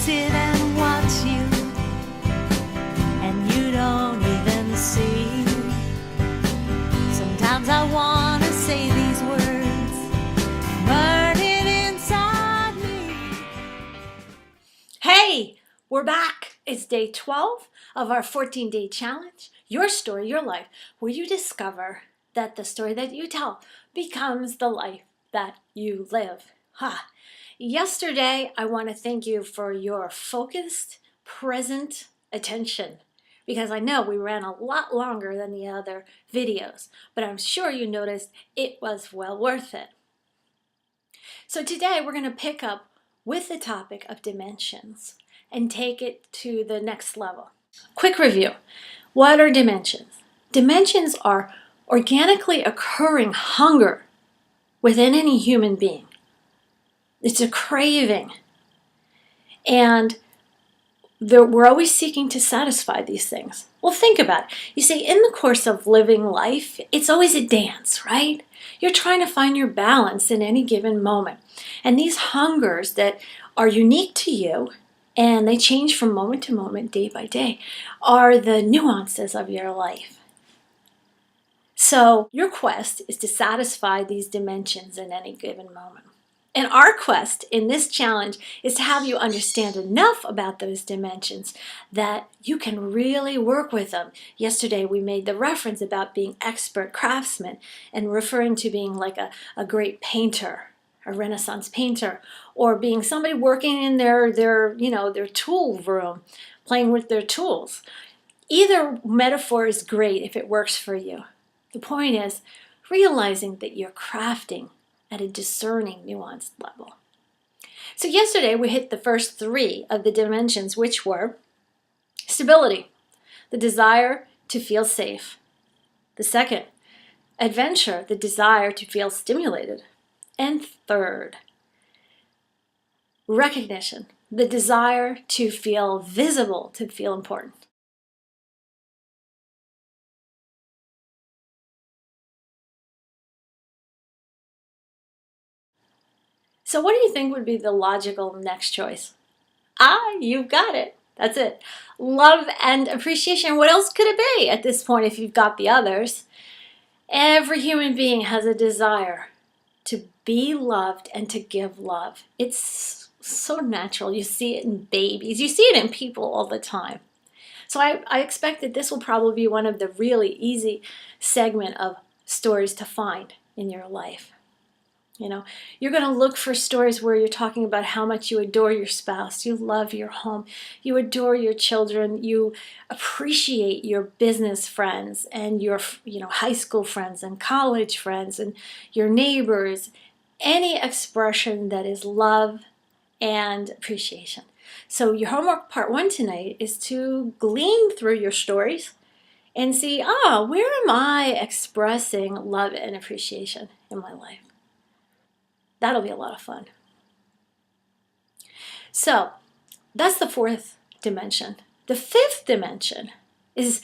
sit and watch you, and you don't even see. Sometimes I want to say these words, burning inside me. Hey, we're back. It's day 12 of our 14-day challenge, Your Story, Your Life, where you discover that the story that you tell becomes the life that you live. Yesterday, I want to thank you for your focused, present attention, because I know we ran a lot longer than the other videos, but I'm sure you noticed it was well worth it. So today we're going to pick up with the topic of dimensions and take it to the next level. Quick review. What are dimensions? Dimensions are organically occurring hunger within any human being. It's a craving. And we're always seeking to satisfy these things. Well, think about it. You see, in the course of living life, it's always a dance, right? You're trying to find your balance in any given moment. And these hungers that are unique to you, and they change from moment to moment, day by day, are the nuances of your life. So your quest is to satisfy these dimensions in any given moment. And our quest in this challenge is to have you understand enough about those dimensions that you can really work with them. Yesterday we made the reference about being expert craftsmen and referring to being like a great painter, a Renaissance painter, or being somebody working in their tool room, playing with their tools. Either metaphor is great if it works for you. The point is realizing that you're crafting at a discerning, nuanced level. So yesterday we hit the first three of the dimensions, which were stability, the desire to feel safe. The second, adventure, the desire to feel stimulated. And third, recognition, the desire to feel visible, to feel important. So what do you think would be the logical next choice? You've got it. That's it. Love and appreciation. What else could it be at this point if you've got the others? Every human being has a desire to be loved and to give love. It's so natural. You see it in babies. You see it in people all the time. So I expect that this will probably be one of the really easy segment of stories to find in your life. You know, you're going to look for stories where you're talking about how much you adore your spouse, you love your home, you adore your children, you appreciate your business friends and your, high school friends and college friends and your neighbors. Any expression that is love and appreciation. So your homework part 1 tonight is to glean through your stories and see, where am I expressing love and appreciation in my life? That'll be a lot of fun. So that's the fourth dimension. The fifth dimension is,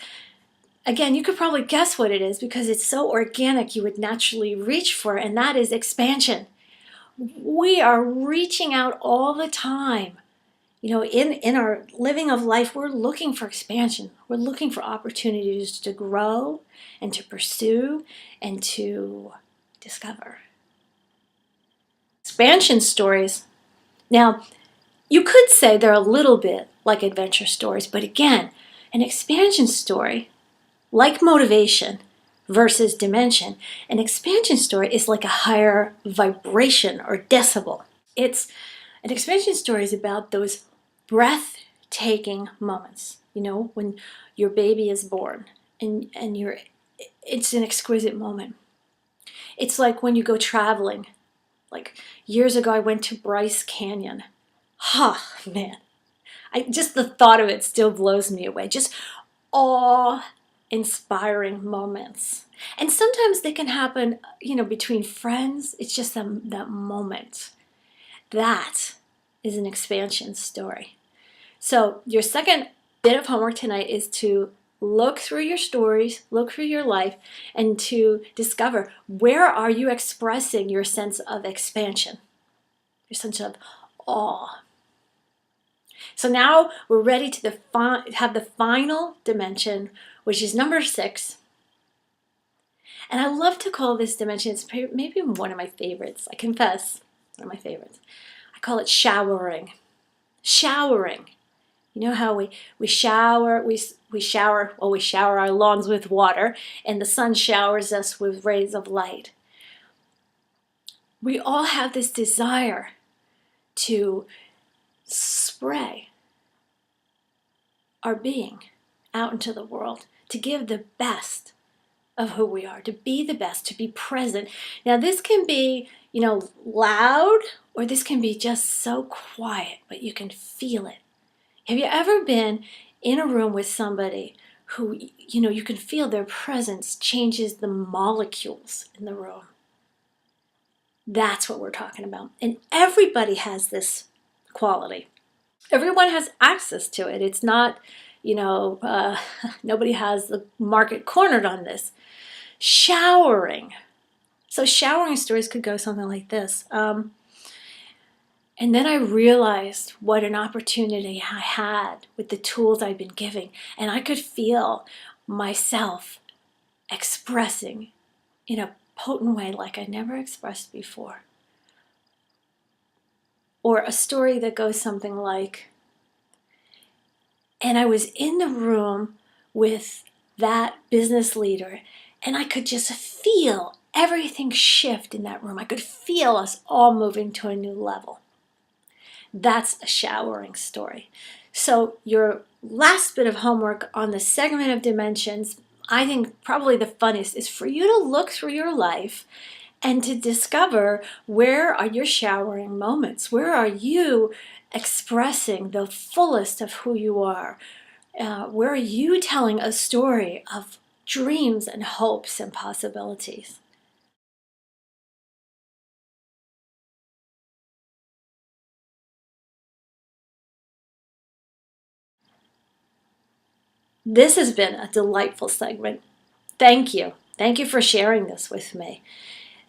again, you could probably guess what it is because it's so organic you would naturally reach for it, and that is expansion. We are reaching out all the time. In our living of life, we're looking for expansion. We're looking for opportunities to grow and to pursue and to discover. Expansion stories. Now, you could say they're a little bit like adventure stories, but again, an expansion story, like motivation versus dimension, an expansion story is like a higher vibration or decibel. An expansion story is about those breathtaking moments, when your baby is born and it's an exquisite moment. It's like when you go traveling. Like years ago, I went to Bryce Canyon. Man. Just the thought of it still blows me away. Just awe-inspiring moments. And sometimes they can happen, between friends. It's just that moment. That is an expansion story. So your second bit of homework tonight is to look through your stories, look through your life, and to discover where are you expressing your sense of expansion, your sense of awe. So now we're ready to have the final dimension, which is number 6. And I love to call this dimension, it's maybe one of my favorites, I confess, one of my favorites. I call it showering. Showering. You know how we shower, we shower our lawns with water, and the sun showers us with rays of light. We all have this desire to spray our being out into the world, to give the best of who we are, to be the best, to be present. Now this can be, loud, or this can be just so quiet, but you can feel it. Have you ever been in a room with somebody who, you can feel their presence changes the molecules in the room? That's what we're talking about. And everybody has this quality. Everyone has access to it. It's not, nobody has the market cornered on this. Showering. So showering stories could go something like this. And then I realized what an opportunity I had with the tools I've been giving. And I could feel myself expressing in a potent way like I never expressed before. Or a story that goes something like, and I was in the room with that business leader, and I could just feel everything shift in that room. I could feel us all moving to a new level. That's a showering story. So your last bit of homework on the segment of dimensions, I think probably the funnest, is for you to look through your life and to discover, where are your showering moments? Where are you expressing the fullest of who you are? Where are you telling a story of dreams and hopes and possibilities? This has been a delightful segment. Thank you. Thank you for sharing this with me.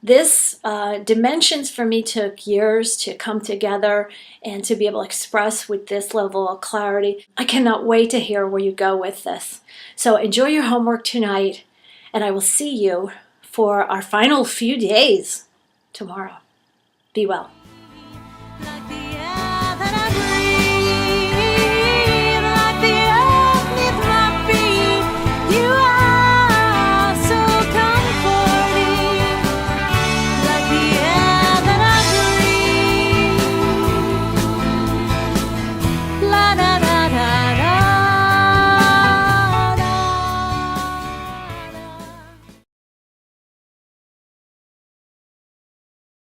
This dimensions for me took years to come together and to be able to express with this level of clarity. I cannot wait to hear where you go with this. So enjoy your homework tonight, and I will see you for our final few days tomorrow. Be well.